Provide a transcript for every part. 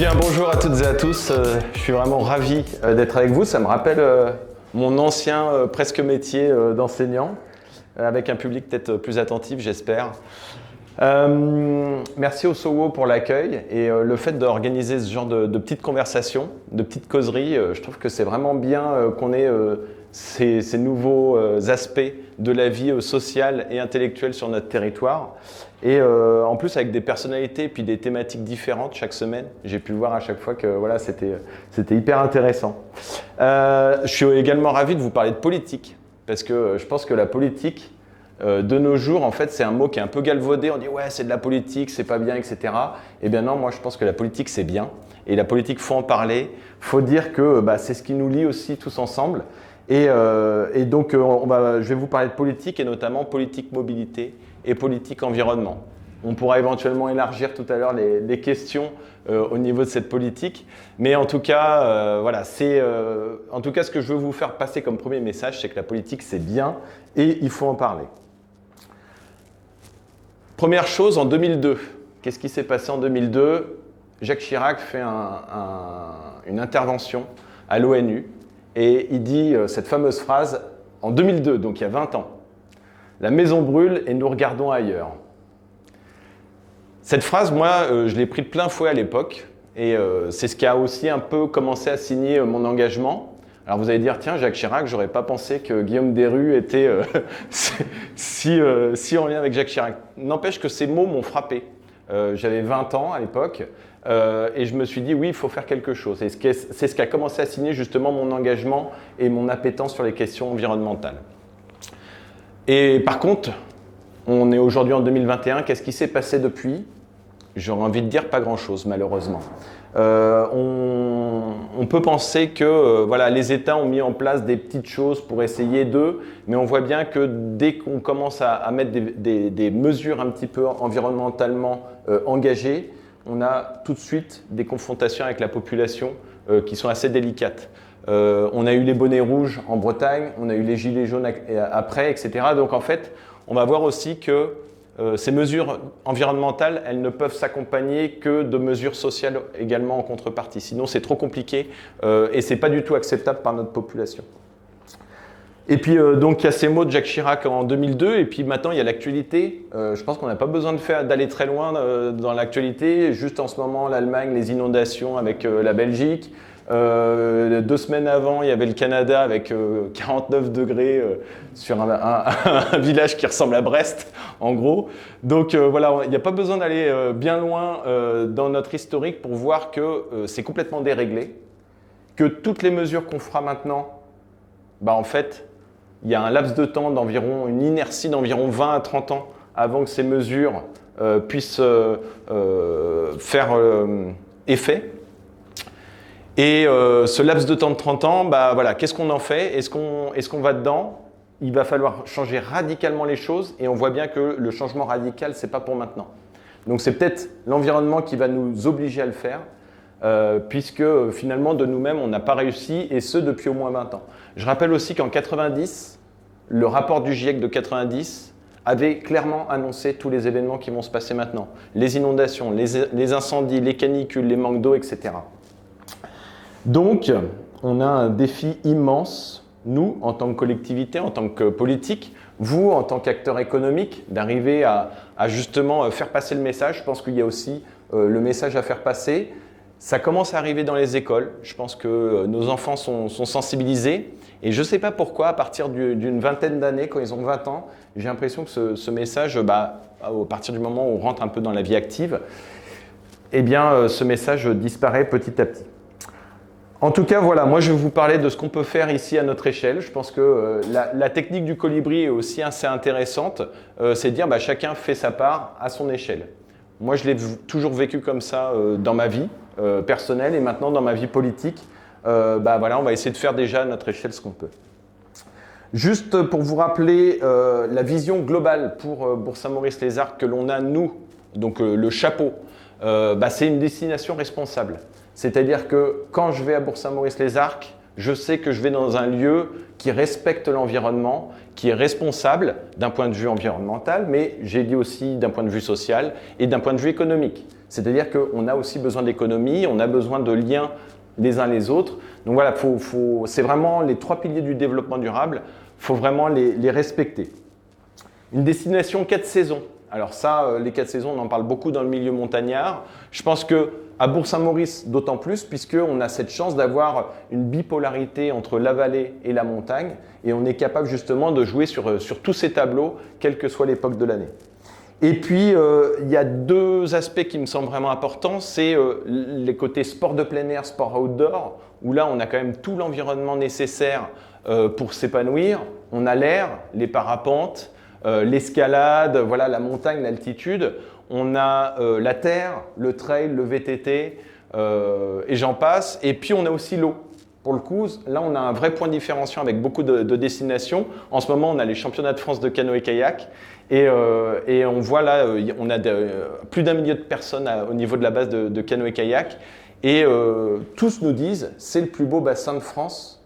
bien, bonjour à toutes et à tous. Je suis vraiment ravi d'être avec vous. Ça me rappelle mon ancien presque métier d'enseignant, avec un public peut-être plus attentif, j'espère. Merci au SOWO pour l'accueil et le fait d'organiser ce genre de petites conversations, de petites causeries. Je trouve que c'est vraiment bien qu'on ait ces nouveaux aspects de la vie sociale et intellectuelle sur notre territoire. Et en plus avec des personnalités et puis des thématiques différentes chaque semaine. J'ai pu voir à chaque fois que voilà, c'était hyper intéressant. Je suis également ravi de vous parler de politique parce que je pense que la politique de nos jours, en fait, c'est un mot qui est un peu galvaudé. On dit ouais, c'est de la politique, c'est pas bien, etc. Eh bien non, moi je pense que la politique c'est bien. Et la politique, faut en parler. Faut dire que c'est ce qui nous lie aussi tous ensemble. Et donc je vais vous parler de politique et notamment politique mobilité et politique environnement. On pourra éventuellement élargir tout à l'heure les questions au niveau de cette politique. Mais en tout cas, voilà, en tout cas ce que je veux vous faire passer comme premier message, c'est que la politique c'est bien et il faut en parler. Première chose, en 2002, qu'est-ce qui s'est passé en 2002? Jacques Chirac fait une intervention à l'ONU et il dit cette fameuse phrase en 2002, donc il y a 20 ans. La maison brûle et nous regardons ailleurs. Cette phrase, moi, je l'ai pris de plein fouet à l'époque et c'est ce qui a aussi un peu commencé à signer mon engagement. Alors vous allez dire, tiens, Jacques Chirac, j'aurais pas pensé que Guillaume Deru était si en lien avec Jacques Chirac. N'empêche que ces mots m'ont frappé. J'avais 20 ans à l'époque et je me suis dit, oui, il faut faire quelque chose. Et c'est ce qui a commencé à signer justement mon engagement et mon appétence sur les questions environnementales. Et par contre, on est aujourd'hui en 2021, qu'est-ce qui s'est passé depuis? J'aurais envie de dire pas grand-chose, malheureusement. On peut penser que voilà, les États ont mis en place des petites choses pour essayer d'eux, mais on voit bien que dès qu'on commence à mettre des mesures un petit peu environnementalement engagées, on a tout de suite des confrontations avec la population qui sont assez délicates. On a eu les bonnets rouges en Bretagne, on a eu les gilets jaunes après, etc. Donc en fait, on va voir aussi que ces mesures environnementales, elles ne peuvent s'accompagner que de mesures sociales également en contrepartie. Sinon, c'est trop compliqué et ce n'est pas du tout acceptable par notre population. Et puis, donc, il y a ces mots de Jacques Chirac en 2002 et puis maintenant, il y a l'actualité. Je pense qu'on n'a pas besoin d'aller très loin dans l'actualité. Juste en ce moment, l'Allemagne, les inondations avec la Belgique. 2 semaines avant, il y avait le Canada avec 49 degrés sur un village qui ressemble à Brest, en gros. Donc voilà, il n'y a pas besoin d'aller bien loin dans notre historique pour voir que c'est complètement déréglé, que toutes les mesures qu'on fera maintenant, en fait, il y a un laps de temps d'environ, une inertie d'environ 20 à 30 ans avant que ces mesures puissent faire effet. Et ce laps de temps de 30 ans, voilà, qu'est-ce qu'on en fait? Est-ce qu'on va dedans? Il va falloir changer radicalement les choses et on voit bien que le changement radical, ce n'est pas pour maintenant. Donc c'est peut-être l'environnement qui va nous obliger à le faire puisque finalement de nous-mêmes, on n'a pas réussi et ce depuis au moins 20 ans. Je rappelle aussi qu'en 90, le rapport du GIEC de 90 avait clairement annoncé tous les événements qui vont se passer maintenant. Les inondations, les incendies, les canicules, les manques d'eau, etc. Donc, on a un défi immense, nous, en tant que collectivité, en tant que politique, vous, en tant qu'acteur économique, d'arriver à justement faire passer le message. Je pense qu'il y a aussi le message à faire passer. Ça commence à arriver dans les écoles. Je pense que nos enfants sont sensibilisés. Et je ne sais pas pourquoi, à partir d'une vingtaine d'années, quand ils ont 20 ans, j'ai l'impression que ce message, à partir du moment où on rentre un peu dans la vie active, eh bien, ce message disparaît petit à petit. En tout cas, voilà, moi je vais vous parler de ce qu'on peut faire ici à notre échelle. Je pense que la technique du colibri est aussi assez intéressante. C'est de dire chacun fait sa part à son échelle. Moi je l'ai toujours vécu comme ça dans ma vie personnelle et maintenant dans ma vie politique. Voilà, on va essayer de faire déjà à notre échelle ce qu'on peut. Juste pour vous rappeler la vision globale pour Bourg-Saint-Maurice-les-Arcs que l'on a nous, donc le chapeau, c'est une destination responsable. C'est-à-dire que quand je vais à Bourg-Saint-Maurice-les-Arcs, je sais que je vais dans un lieu qui respecte l'environnement, qui est responsable d'un point de vue environnemental, mais j'ai dit aussi d'un point de vue social et d'un point de vue économique. C'est-à-dire qu'on a aussi besoin d'économie, on a besoin de liens les uns les autres. Donc voilà, c'est vraiment les 3 piliers du développement durable, il faut vraiment les respecter. Une destination 4 saisons. Alors ça, les 4 saisons, on en parle beaucoup dans le milieu montagnard. Je pense qu'à Bourg-Saint-Maurice, d'autant plus, puisqu'on a cette chance d'avoir une bipolarité entre la vallée et la montagne, et on est capable justement de jouer sur tous ces tableaux, quelle que soit l'époque de l'année. Et puis, il y a 2 aspects qui me semblent vraiment importants, c'est les côtés sport de plein air, sport outdoor, où là, on a quand même tout l'environnement nécessaire pour s'épanouir. On a l'air, les parapentes, l'escalade, voilà, la montagne, l'altitude. On a la terre, le trail, le VTT, et j'en passe. Et puis, on a aussi l'eau. Pour le coup, là, on a un vrai point de différenciation avec beaucoup de destinations. En ce moment, on a les championnats de France de canoë-kayak. Et on voit là, on a plus d'1 million de personnes au niveau de la base de canoë-kayak. Et tous nous disent, c'est le plus beau bassin de France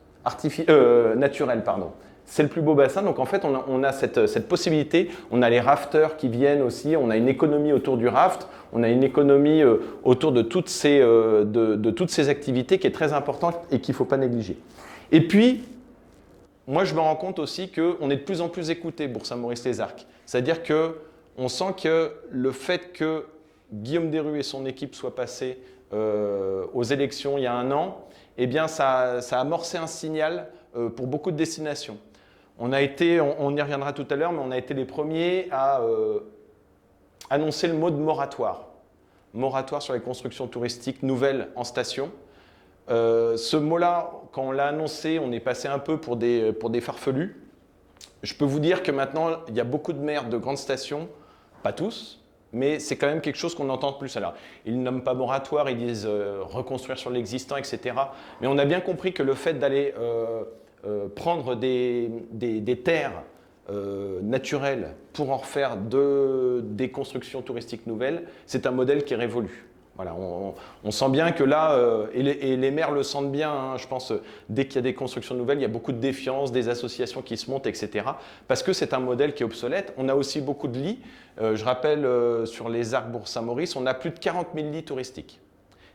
naturel, pardon. C'est le plus beau bassin, donc en fait on a cette possibilité, on a les rafters qui viennent aussi, on a une économie autour du raft, on a une économie autour de toutes ces activités qui est très importante et qu'il ne faut pas négliger. Et puis, moi je me rends compte aussi qu'on est de plus en plus écouté, Bourg-Saint-Maurice-les-Arcs. C'est-à-dire qu'on sent que le fait que Guillaume Desrues et son équipe soient passés aux élections il y a 1 an, eh bien ça a amorcé un signal pour beaucoup de destinations. On y reviendra tout à l'heure, mais on a été les premiers à annoncer le mot de moratoire. Moratoire sur les constructions touristiques nouvelles en station. Ce mot-là, quand on l'a annoncé, on est passé un peu pour des farfelus. Je peux vous dire que maintenant, il y a beaucoup de maires de grandes stations, pas tous, mais c'est quand même quelque chose qu'on entend plus. Alors, ils ne nomment pas moratoire, ils disent reconstruire sur l'existant, etc. Mais on a bien compris que le fait d'aller prendre des terres naturelles pour en refaire des constructions touristiques nouvelles, c'est un modèle qui est révolu. Voilà, on sent bien que là, et les maires le sentent bien, hein, je pense, dès qu'il y a des constructions nouvelles, il y a beaucoup de défiance, des associations qui se montent, etc. Parce que c'est un modèle qui est obsolète. On a aussi beaucoup de lits. Je rappelle, sur les Arcs Bourg-Saint-Maurice, on a plus de 40 000 lits touristiques.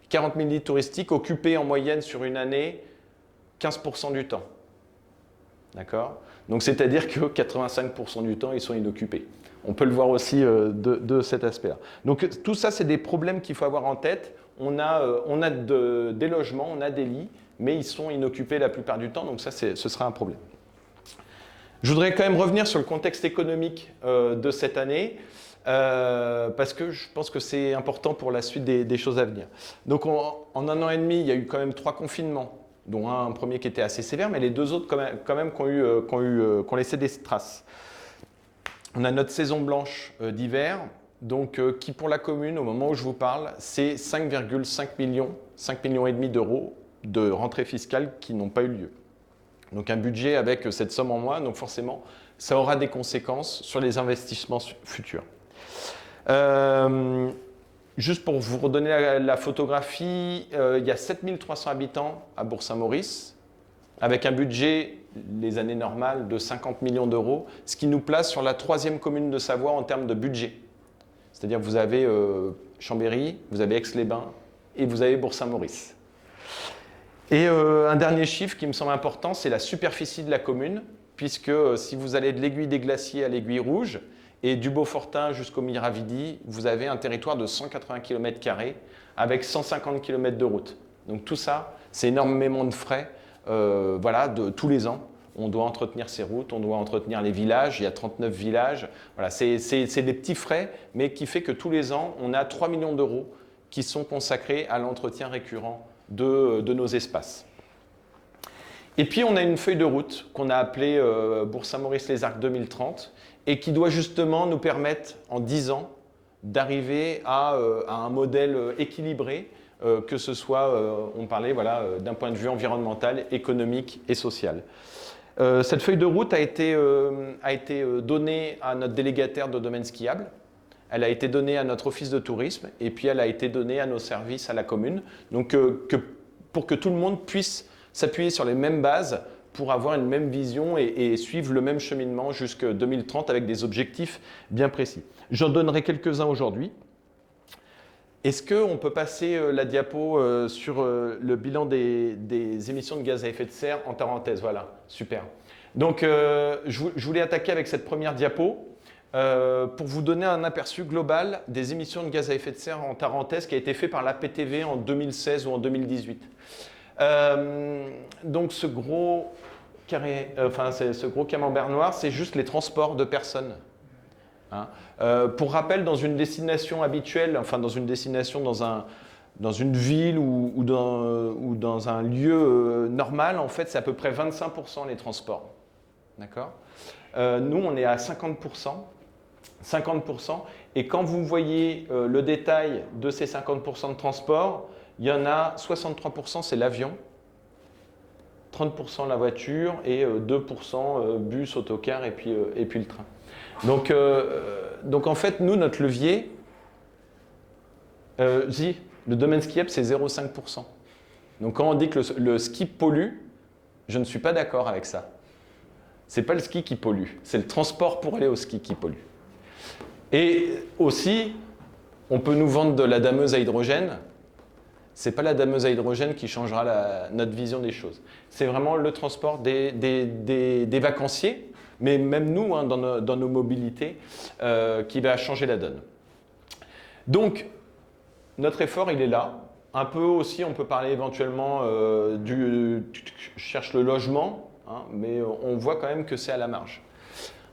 40 000 lits touristiques occupés en moyenne sur une année 15% du temps. D'accord ? Donc c'est-à-dire que 85% du temps, ils sont inoccupés. On peut le voir aussi de cet aspect-là. Donc tout ça, c'est des problèmes qu'il faut avoir en tête. On a des logements, on a des lits, mais ils sont inoccupés la plupart du temps, donc ça, ce sera un problème. Je voudrais quand même revenir sur le contexte économique de cette année, parce que je pense que c'est important pour la suite des choses à venir. Donc en 1 an et demi, il y a eu quand même 3 confinements, dont un premier qui était assez sévère, mais les 2 autres quand même qui ont laissé des traces. On a notre saison blanche d'hiver, donc qui pour la commune, au moment où je vous parle, c'est 5,5 millions, 5,5 millions d'euros de rentrées fiscales qui n'ont pas eu lieu. Donc un budget avec cette somme en moins, donc forcément, ça aura des conséquences sur les investissements futurs. Juste pour vous redonner la photographie, il y a 7300 habitants à Bourg-Saint-Maurice, avec un budget, les années normales, de 50 millions d'euros, ce qui nous place sur la 3e commune de Savoie en termes de budget. C'est-à-dire que vous avez Chambéry, vous avez Aix-les-Bains et vous avez Bourg-Saint-Maurice. Et un dernier chiffre qui me semble important, c'est la superficie de la commune, puisque si vous allez de l'Aiguille des Glaciers à l'Aiguille Rouge et du Beaufortin jusqu'au Miravidi, vous avez un territoire de 180 km² avec 150 km de route. Donc tout ça, c'est énormément de frais. Voilà, de tous les ans, on doit entretenir ces routes, on doit entretenir les villages, il y a 39 villages. Voilà, c'est des petits frais, mais qui fait que tous les ans, on a 3 millions d'euros qui sont consacrés à l'entretien récurrent de nos espaces. Et puis, on a une feuille de route qu'on a appelée Bourg-Saint-Maurice-les-Arcs 2030 et qui doit justement nous permettre, en 10 ans, d'arriver à un modèle équilibré, que ce soit, on parlait voilà, d'un point de vue environnemental, économique et social. Cette feuille de route a été donnée à notre délégataire de domaine skiable, elle a été donnée à notre office de tourisme et puis elle a été donnée à nos services à la commune, donc pour que tout le monde puisse s'appuyer sur les mêmes bases pour avoir une même vision et suivre le même cheminement jusqu'en 2030 avec des objectifs bien précis. J'en donnerai quelques-uns aujourd'hui. Est-ce qu'on peut passer la diapo sur le bilan des émissions de gaz à effet de serre en Tarentaise? Voilà, super. Donc, je voulais attaquer avec cette première diapo pour vous donner un aperçu global des émissions de gaz à effet de serre en Tarentaise qui a été fait par la PTV en 2016 ou en 2018. Donc, ce gros carré, ce gros camembert noir, c'est juste les transports de personnes. Hein. Pour rappel, dans une destination habituelle, enfin dans une destination dans une ville ou dans un lieu normal, en fait, c'est à peu près 25% les transports. D'accord ? Nous, on est à 50%. 50%. Et quand vous voyez le détail de ces 50% de transport, il y en a 63%, c'est l'avion, 30% la voiture et 2% bus, autocar et puis le train. Donc en fait, nous, notre levier, le domaine skiable, c'est 0,5%. Donc quand on dit que le ski pollue, je ne suis pas d'accord avec ça. C'est pas le ski qui pollue, c'est le transport pour aller au ski qui pollue. Et aussi, on peut nous vendre de la dameuse à hydrogène. C'est pas la dameuse à hydrogène qui changera notre vision des choses. C'est vraiment le transport des vacanciers, mais même nous, hein, dans nos mobilités, qui va changer la donne. Donc, notre effort, il est là. Un peu aussi, on peut parler éventuellement je cherche le logement, hein, mais on voit quand même que c'est à la marge.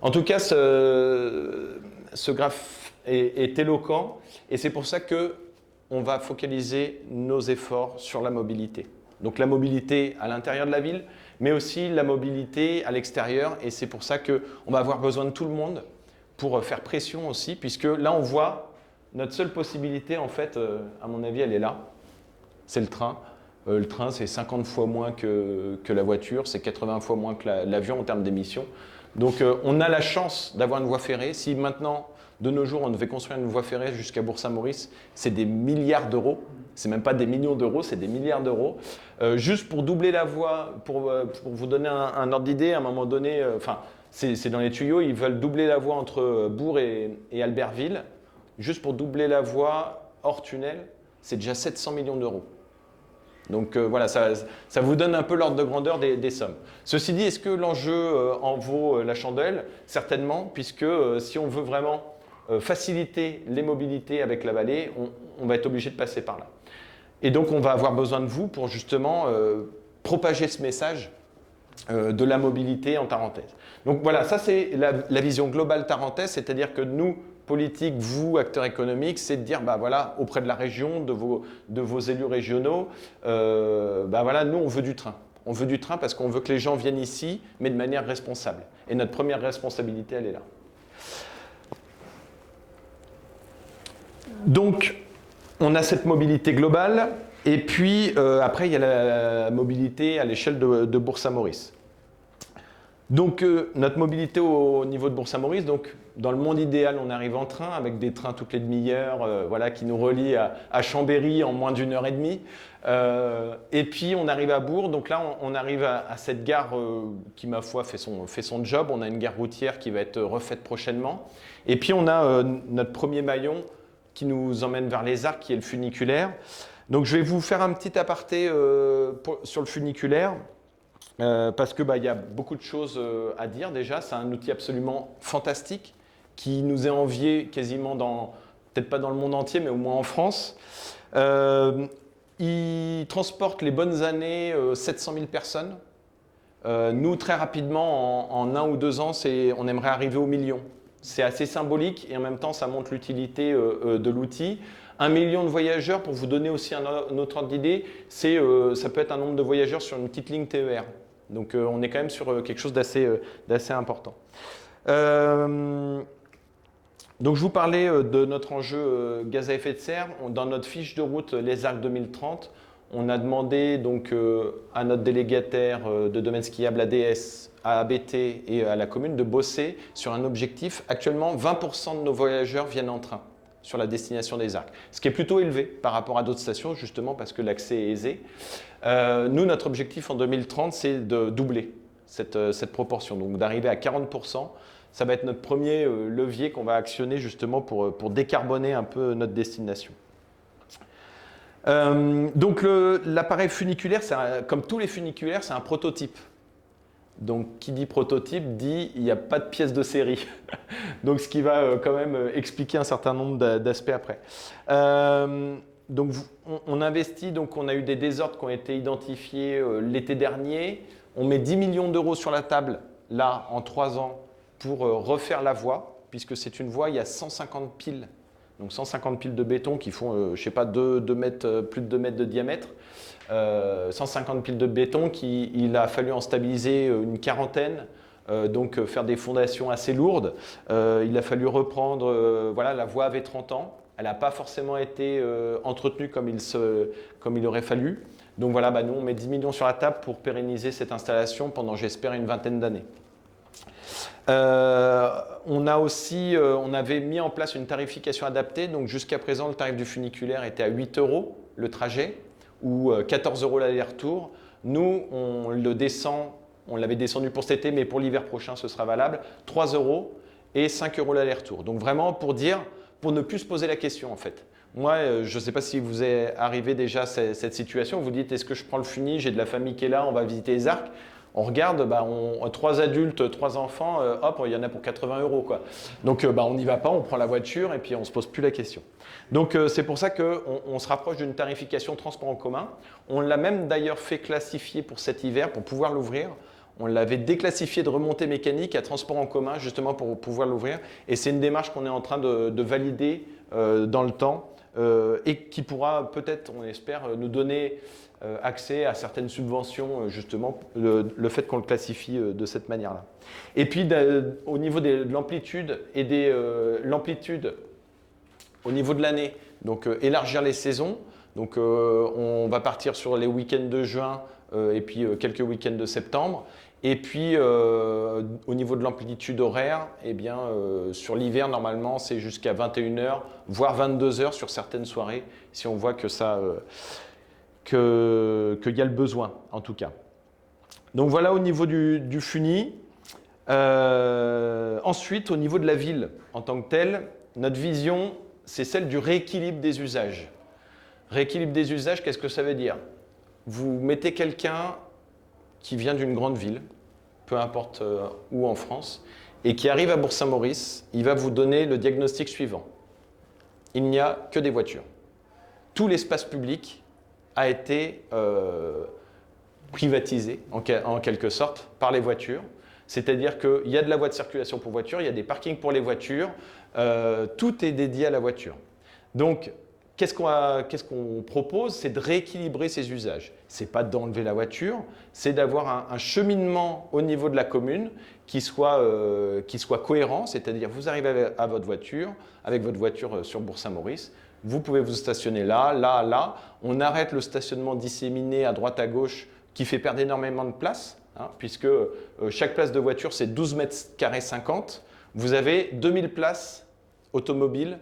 En tout cas, ce graphe est éloquent, et c'est pour ça qu'on va focaliser nos efforts sur la mobilité. Donc la mobilité à l'intérieur de la ville, mais aussi la mobilité à l'extérieur, et c'est pour ça qu'on va avoir besoin de tout le monde pour faire pression aussi, puisque là on voit notre seule possibilité, en fait, à mon avis, elle est là, c'est le train. Le train, c'est 50 fois moins que la voiture, c'est 80 fois moins que l'avion en termes d'émissions. Donc on a la chance d'avoir une voie ferrée. Si maintenant, de nos jours, on devait construire une voie ferrée jusqu'à Bourg-Saint-Maurice, c'est des milliards d'euros. C'est même pas des millions d'euros, c'est des milliards d'euros. Juste pour doubler la voie, pour vous donner un ordre d'idée, à un moment donné, c'est dans les tuyaux, ils veulent doubler la voie entre Bourg et Albertville. Juste pour doubler la voie hors tunnel, c'est déjà 700 millions d'euros. Donc voilà, ça vous donne un peu l'ordre de grandeur des sommes. Ceci dit, est-ce que l'enjeu en vaut la chandelle? Certainement, puisque si on veut vraiment faciliter les mobilités avec la vallée, on va être obligé de passer par là. Et donc on va avoir besoin de vous pour justement propager ce message de la mobilité en Tarentaise. Donc voilà, ça c'est la vision globale tarentaise, c'est-à-dire que nous, politiques, vous, acteurs économiques, c'est de dire, bah voilà, auprès de la région, de vos élus régionaux, bah voilà, nous on veut du train. On veut du train parce qu'on veut que les gens viennent ici, mais de manière responsable. Et notre première responsabilité, elle est là. Donc, on a cette mobilité globale, et puis après, il y a la mobilité à l'échelle de Bourg-Saint-Maurice. Donc, notre mobilité au niveau de Bourg-Saint-Maurice, donc dans le monde idéal, on arrive en train, avec des trains toutes les demi-heures, voilà, qui nous relient à Chambéry en moins d'1 heure et demie. Et puis, on arrive à Bourg, donc là, on arrive à cette gare qui, ma foi, fait son job. On a une gare routière qui va être refaite prochainement. Et puis, on a notre premier maillon qui nous emmène vers les Arcs, qui est le funiculaire. Donc, je vais vous faire un petit aparté sur le funiculaire. Parce que y a beaucoup de choses à dire déjà. C'est un outil absolument fantastique qui nous est envié quasiment peut-être pas dans le monde entier, mais au moins en France. Il transporte les bonnes années 700 000 personnes. Nous, très rapidement, en 1 ou 2 ans, on aimerait arriver au million. C'est assez symbolique et en même temps, ça montre l'utilité de l'outil. 1 million de voyageurs, pour vous donner aussi un autre ordre d'idée, ça peut être un nombre de voyageurs sur une petite ligne TER. Donc on est quand même sur quelque chose d'assez important. Donc je vous parlais de notre enjeu gaz à effet de serre. Dans notre fiche de route Les Arcs 2030, on a demandé donc à notre délégataire de domaine skiable ADS, à ABT et à la commune de bosser sur un objectif. Actuellement, 20% de nos voyageurs viennent en train sur la destination des Arcs, ce qui est plutôt élevé par rapport à d'autres stations, justement parce que l'accès est aisé. Nous, notre objectif en 2030, c'est de doubler cette proportion, donc d'arriver à 40%. Ça va être notre premier levier qu'on va actionner justement pour décarboner un peu notre destination. Donc l'appareil funiculaire, comme tous les funiculaires, c'est un prototype. Donc qui dit prototype dit il n'y a pas de pièce de série. Donc ce qui va quand même expliquer un certain nombre d'aspects après. Donc on investit, donc on a eu des désordres qui ont été identifiés l'été dernier. On met 10 millions d'euros sur la table, là, en 3 ans, pour refaire la voie, puisque c'est une voie, il y a 150 piles. Donc 150 piles de béton qui font, je sais pas, plus de 2 mètres de diamètre. 150 piles de béton il a fallu en stabiliser une quarantaine. Donc faire des fondations assez lourdes. Il a fallu reprendre, voilà, la voie avait 30 ans. Elle n'a pas forcément été entretenue comme il aurait fallu. Donc voilà, nous on met 10 millions sur la table pour pérenniser cette installation pendant, j'espère, une vingtaine d'années. On avait mis en place une tarification adaptée. Donc jusqu'à présent, le tarif du funiculaire était à 8 euros le trajet ou 14 euros l'aller-retour. Nous, on l'avait descendu pour cet été, mais pour l'hiver prochain, ce sera valable. 3 euros et 5 euros l'aller-retour. Donc vraiment pour ne plus se poser la question en fait. Moi, je ne sais pas si vous est arrivé déjà à cette situation. Vous dites, est-ce que je prends le funi, j'ai de la famille qui est là, on va visiter les arcs. On regarde, 3 adultes, 3 enfants, hop, il y en a pour 80 euros, quoi. Donc on n'y va pas, on prend la voiture et puis on ne se pose plus la question. Donc c'est pour ça qu'on se rapproche d'une tarification transport en commun. On l'a même d'ailleurs fait classifier pour cet hiver, pour pouvoir l'ouvrir. On l'avait déclassifié de remontée mécanique à transport en commun, justement pour pouvoir l'ouvrir. Et c'est une démarche qu'on est en train de valider dans le temps et qui pourra peut-être, on espère, nous donner accès à certaines subventions, justement, le fait qu'on le classifie de cette manière-là. Et puis, au niveau de l'amplitude et l'amplitude au niveau de l'année, donc élargir les saisons. Donc, on va partir sur les week-ends de juin et puis quelques week-ends de septembre. Et puis, au niveau de l'amplitude horaire, eh bien, sur l'hiver, normalement, c'est jusqu'à 21 h, voire 22 h sur certaines soirées, si on voit que qu'il y a le besoin, en tout cas. Donc voilà au niveau du funi. Ensuite, au niveau de la ville en tant que telle, notre vision, c'est celle du rééquilibre des usages. Rééquilibre des usages, qu'est-ce que ça veut dire? Vous mettez quelqu'un qui vient d'une grande ville, peu importe où en France, et qui arrive à Bourg-Saint-Maurice, il va vous donner le diagnostic suivant. Il n'y a que des voitures. Tout l'espace public a été privatisé, en quelque sorte, par les voitures. C'est-à-dire qu'il y a de la voie de circulation pour voitures, il y a des parkings pour les voitures, tout est dédié à la voiture. Donc, qu'est-ce qu'on propose? C'est de rééquilibrer ces usages. Ce n'est pas d'enlever la voiture, c'est d'avoir un cheminement au niveau de la commune qui soit cohérent, c'est-à-dire vous arrivez à votre voiture, avec votre voiture sur Bourg-Saint-Maurice, vous pouvez vous stationner là, là, là. On arrête le stationnement disséminé à droite, à gauche, qui fait perdre énormément de place, puisque chaque place de voiture, c'est 12 mètres carrés 50. Vous avez 2000 places automobiles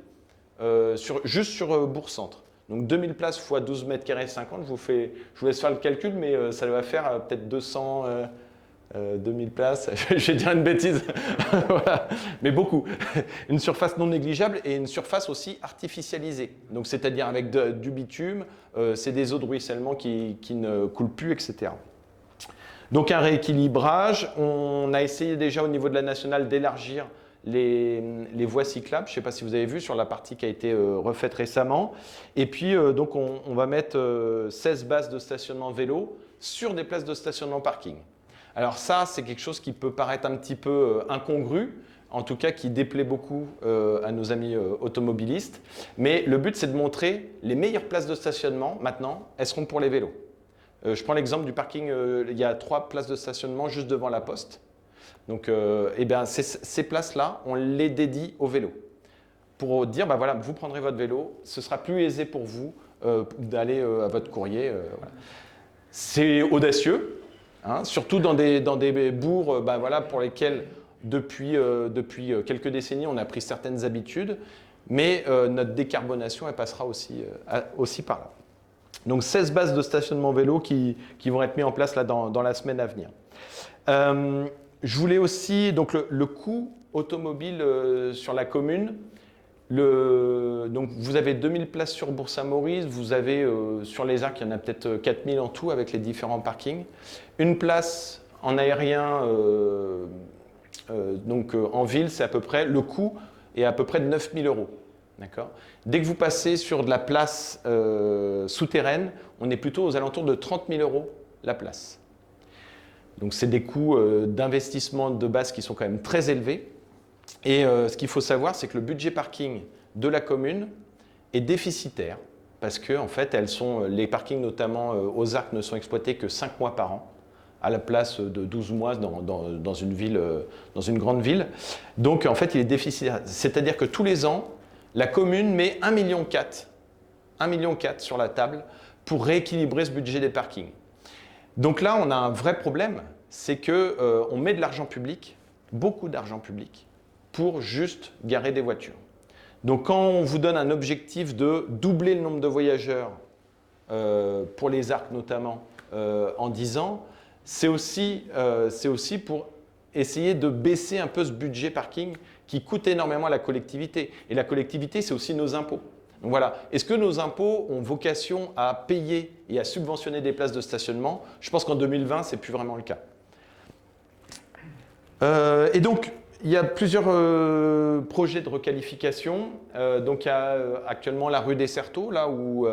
juste sur Bourg-Centre. Donc 2000 places x 12 mètres carrés 50, je vous laisse faire le calcul, mais ça va faire peut-être 2000 places, je vais dire une bêtise, voilà. Mais beaucoup. Une surface non négligeable et une surface aussi artificialisée. Donc c'est-à-dire avec du bitume, c'est des eaux de ruissellement qui ne coulent plus, etc. Donc un rééquilibrage, on a essayé déjà au niveau de la nationale d'élargir les voies cyclables, je ne sais pas si vous avez vu sur la partie qui a été refaite récemment. Et puis donc on va mettre 16 bases de stationnement vélo sur des places de stationnement parking. Alors ça, c'est quelque chose qui peut paraître un petit peu incongru, en tout cas qui déplaît beaucoup à nos amis automobilistes. Mais le but, c'est de montrer les meilleures places de stationnement, maintenant, elles seront pour les vélos. Je prends l'exemple du parking, il y a 3 places de stationnement juste devant la poste. Donc eh bien, ces places-là, on les dédie aux vélos. Pour dire, voilà, vous prendrez votre vélo, ce sera plus aisé pour vous d'aller à votre courrier. Voilà. C'est audacieux. Surtout dans des bourgs voilà, pour lesquels, depuis quelques décennies, on a pris certaines habitudes, mais notre décarbonation, elle passera aussi par là. Donc 16 bases de stationnement vélo qui vont être mises en place là, dans la semaine à venir. Je voulais aussi, donc le coût automobile sur la commune, Donc vous avez 2000 places sur Bourg-Saint-Maurice, vous avez sur les Arcs, il y en a peut-être 4000 en tout avec les différents parkings. Une place en aérien, en ville, c'est à peu près, le coût est à peu près de 9000 euros. D'accord. Dès que vous passez sur de la place souterraine, on est plutôt aux alentours de 30 000 euros la place. Donc c'est des coûts d'investissement de base qui sont quand même très élevés. Et ce qu'il faut savoir, c'est que le budget parking de la commune est déficitaire parce que en fait, les parkings notamment aux Arcs ne sont exploités que 5 mois par an, à la place de 12 mois dans une ville, dans une grande ville. Donc en fait, il est déficitaire. C'est-à-dire que tous les ans, la commune met 1,4 million, 1,4 million sur la table pour rééquilibrer ce budget des parkings. Donc là, on a un vrai problème, c'est qu'on met de l'argent public, beaucoup d'argent public, pour juste garer des voitures. Donc quand on vous donne un objectif de doubler le nombre de voyageurs, pour les Arcs notamment, en 10 ans, c'est aussi pour essayer de baisser un peu ce budget parking qui coûte énormément à la collectivité. Et la collectivité, c'est aussi nos impôts. Donc voilà, est-ce que nos impôts ont vocation à payer et à subventionner des places de stationnement? Je pense qu'en 2020, ce n'est plus vraiment le cas. Et donc, il y a plusieurs projets de requalification. Donc, il y a actuellement la rue des Certeaux, là où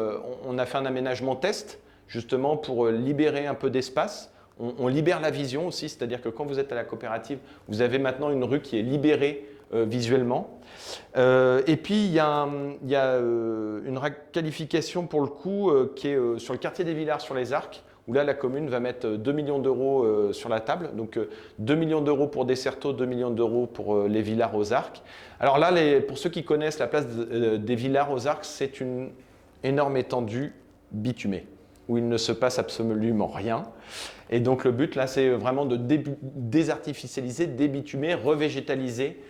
on a fait un aménagement test, justement pour libérer un peu d'espace. On libère la vision aussi, c'est-à-dire que quand vous êtes à la coopérative, vous avez maintenant une rue qui est libérée visuellement. Et puis, il y a une requalification pour le coup qui est sur le quartier des Villars sur les Arcs, où là, la commune va mettre 2 millions d'euros sur la table. Donc, 2 millions d'euros pour des Certeaux, 2 millions d'euros pour les Villars aux Arcs. Alors là, pour ceux qui connaissent la place des Villars aux Arcs, c'est une énorme étendue bitumée, où il ne se passe absolument rien. Et donc le but là, c'est vraiment de désartificialiser, débitumer, revégétaliser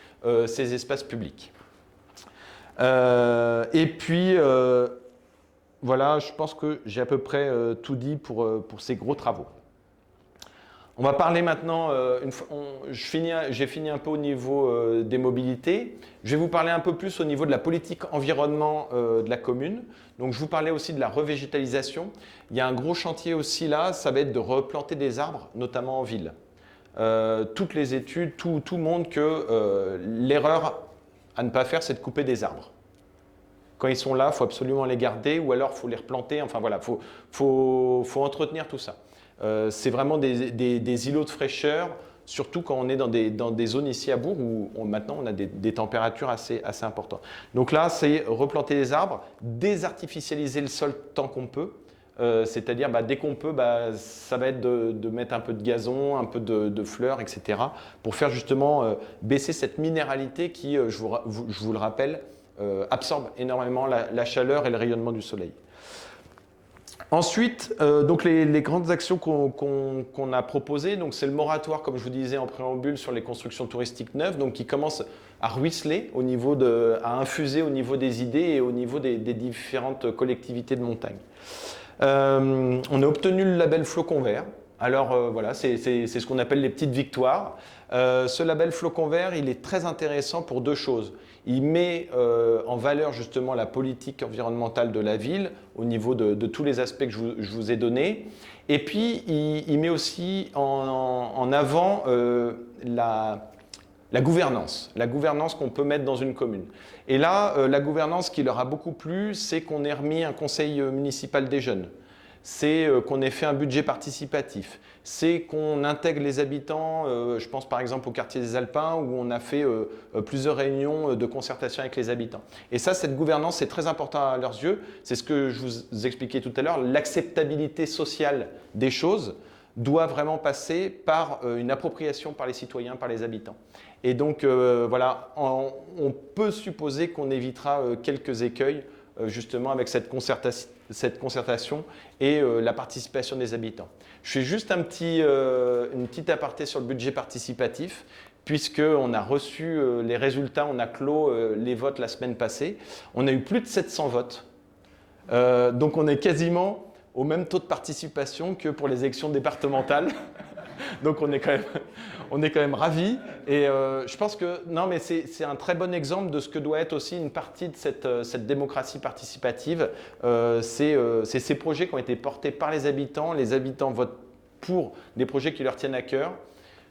ces espaces publics. Et puis, voilà, je pense que j'ai à peu près tout dit pour ces gros travaux. On va parler maintenant, j'ai fini un peu au niveau des mobilités. Je vais vous parler un peu plus au niveau de la politique environnement de la commune. Donc je vous parlais aussi de la revégétalisation. Il y a un gros chantier aussi là, ça va être de replanter des arbres, notamment en ville. Toutes les études, tout montre que l'erreur à ne pas faire, c'est de couper des arbres. Quand ils sont là, il faut absolument les garder ou alors il faut les replanter. Enfin voilà, faut entretenir tout ça. C'est vraiment des îlots de fraîcheur, surtout quand on est dans des zones ici à Bourg où maintenant on a des températures assez importantes. Donc là, c'est replanter les arbres, désartificialiser le sol tant qu'on peut. C'est-à-dire dès qu'on peut, ça va être de mettre un peu de gazon, un peu de fleurs, etc. pour faire justement baisser cette minéralité qui, je vous le rappelle, absorbe énormément la chaleur et le rayonnement du soleil. Ensuite, donc les grandes actions qu'on a proposées, donc c'est le moratoire, comme je vous disais en préambule, sur les constructions touristiques neuves, donc qui commence à ruisseler à infuser au niveau des idées et au niveau des différentes collectivités de montagne. On a obtenu le label Flocon Vert. Alors voilà, c'est ce qu'on appelle les petites victoires. Ce label Flocon Vert, il est très intéressant pour deux choses. Il met en valeur justement la politique environnementale de la ville au niveau de tous les aspects que je vous ai donnés. Et puis, il met aussi en avant la gouvernance qu'on peut mettre dans une commune. Et là, la gouvernance qui leur a beaucoup plu, c'est qu'on ait remis un conseil municipal des jeunes. C'est qu'on ait fait un budget participatif, c'est qu'on intègre les habitants, je pense par exemple au quartier des Alpins où on a fait plusieurs réunions de concertation avec les habitants. Et ça, cette gouvernance, c'est très important à leurs yeux, c'est ce que je vous expliquais tout à l'heure, l'acceptabilité sociale des choses doit vraiment passer par une appropriation par les citoyens, par les habitants. Et donc voilà, on peut supposer qu'on évitera quelques écueils justement avec cette concertation et la participation des habitants. Je fais juste une petite aparté sur le budget participatif, puisqu'on a reçu les résultats, on a clos les votes la semaine passée. On a eu plus de 700 votes, donc on est quasiment au même taux de participation que pour les élections départementales. Donc on est quand même ravis. Et je pense que non, mais c'est un très bon exemple de ce que doit être aussi une partie de cette démocratie participative. C'est ces projets qui ont été portés par les habitants. Les habitants votent pour des projets qui leur tiennent à cœur.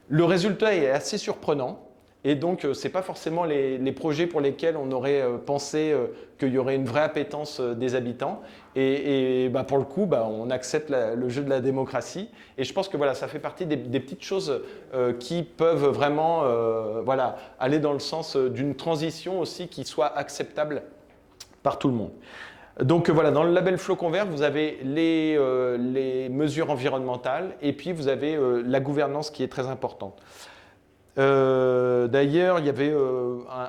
Le résultat est assez surprenant. Et donc, ce n'est pas forcément les projets pour lesquels on aurait pensé qu'il y aurait une vraie appétence des habitants. Et bah, pour le coup, bah, on accepte le jeu de la démocratie. Et je pense que voilà, ça fait partie des petites choses qui peuvent vraiment voilà, aller dans le sens d'une transition aussi qui soit acceptable par tout le monde. Donc voilà, dans le label Flocon Vert, vous avez les mesures environnementales et puis vous avez la gouvernance qui est très importante. D'ailleurs, il y avait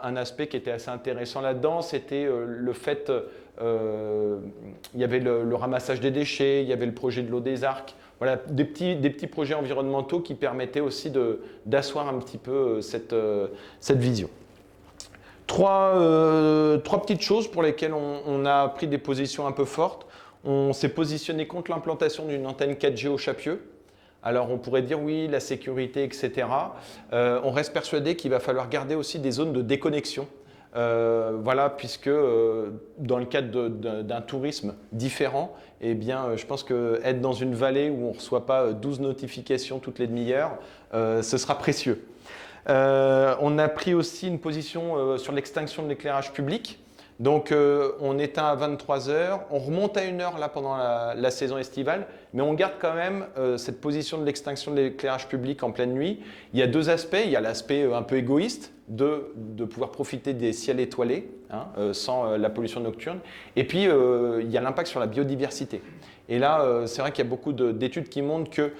un aspect qui était assez intéressant là-dedans, c'était le fait, il y avait le ramassage des déchets, il y avait le projet de l'eau des Arcs, voilà, des petits projets environnementaux qui permettaient aussi d'asseoir un petit peu cette vision. Trois petites choses pour lesquelles on a pris des positions un peu fortes. On s'est positionné contre l'implantation d'une antenne 4G au Chapieux. Alors on pourrait dire oui, la sécurité, etc. On reste persuadé qu'il va falloir garder aussi des zones de déconnexion. Voilà, puisque dans le cadre d'un tourisme différent, eh bien, je pense qu'être dans une vallée où on ne reçoit pas 12 notifications toutes les demi-heures, ce sera précieux. On a pris aussi une position sur l'extinction de l'éclairage public. Donc on éteint à 23h, on remonte à 1h là pendant la saison estivale, mais on garde quand même cette position de l'extinction de l'éclairage public en pleine nuit. Il y a deux aspects, il y a l'aspect un peu égoïste de pouvoir profiter des ciels étoilés hein, sans la pollution nocturne, et puis il y a l'impact sur la biodiversité. Et là, c'est vrai qu'il y a beaucoup d'études qui montrent que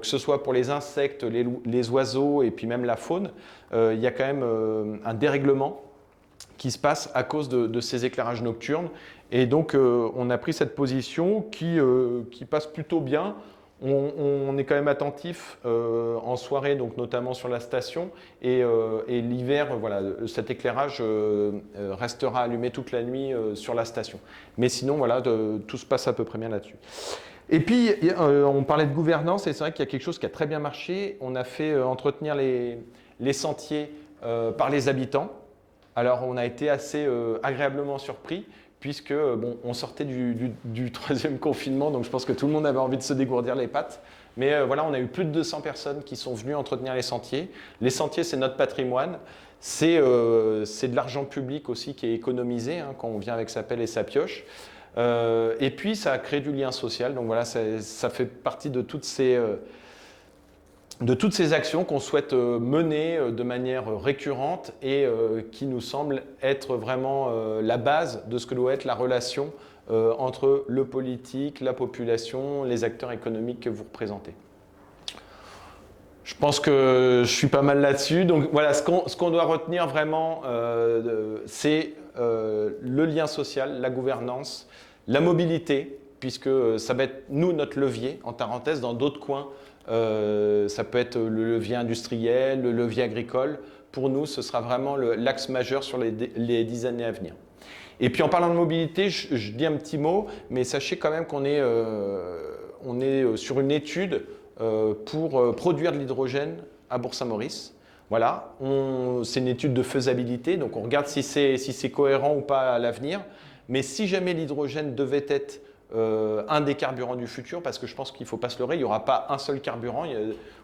ce soit pour les insectes, les oiseaux et puis même la faune, il y a quand même un dérèglement qui se passe à cause de ces éclairages nocturnes. Et donc, on a pris cette position qui passe plutôt bien. On est quand même attentif en soirée, donc notamment sur la station. Et l'hiver, voilà, cet éclairage restera allumé toute la nuit sur la station. Mais sinon, voilà, tout se passe à peu près bien là-dessus. Et puis, on parlait de gouvernance, et c'est vrai qu'il y a quelque chose qui a très bien marché. On a fait entretenir les sentiers par les habitants. Alors, on a été assez agréablement surpris puisque bon, on sortait du troisième confinement, donc je pense que tout le monde avait envie de se dégourdir les pattes. Mais voilà, on a eu plus de 200 personnes qui sont venues entretenir les sentiers. Les sentiers, c'est notre patrimoine. C'est de l'argent public aussi qui est économisé hein, quand on vient avec sa pelle et sa pioche. Et puis, ça a créé du lien social. Donc voilà, ça fait partie de toutes ces actions qu'on souhaite mener de manière récurrente et qui nous semble être vraiment la base de ce que doit être la relation entre le politique, la population, les acteurs économiques que vous représentez. Je pense que je suis pas mal là-dessus. Donc voilà, ce qu'on doit retenir vraiment, c'est le lien social, la gouvernance, la mobilité, puisque ça va être nous notre levier, en parenthèse, dans d'autres coins. Ça peut être le levier industriel, le levier agricole. Pour nous, ce sera vraiment l'axe majeur sur les 10 années à venir. Et puis en parlant de mobilité, je dis un petit mot, mais sachez quand même qu'on est, sur une étude pour produire de l'hydrogène à Bourg-Saint-Maurice. Voilà, c'est une étude de faisabilité, donc on regarde si c'est cohérent ou pas à l'avenir. Mais si jamais l'hydrogène devait être un des carburants du futur, parce que je pense qu'il ne faut pas se leurrer, il n'y aura pas un seul carburant,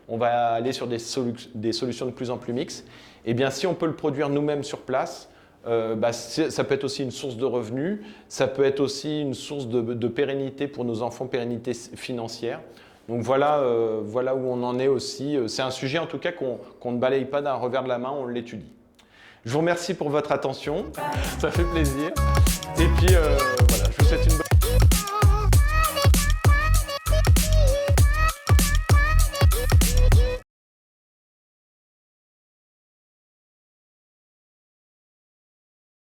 on va aller sur des solutions de plus en plus mixtes. Et bien si on peut le produire nous-mêmes sur place, ça peut être aussi une source de revenus, ça peut être aussi une source de pérennité pour nos enfants, pérennité financière. Donc voilà où on en est aussi. C'est un sujet en tout cas qu'on ne balaye pas d'un revers de la main, on l'étudie. Je vous remercie pour votre attention, ça fait plaisir. Et puis voilà, je vous souhaite une bonne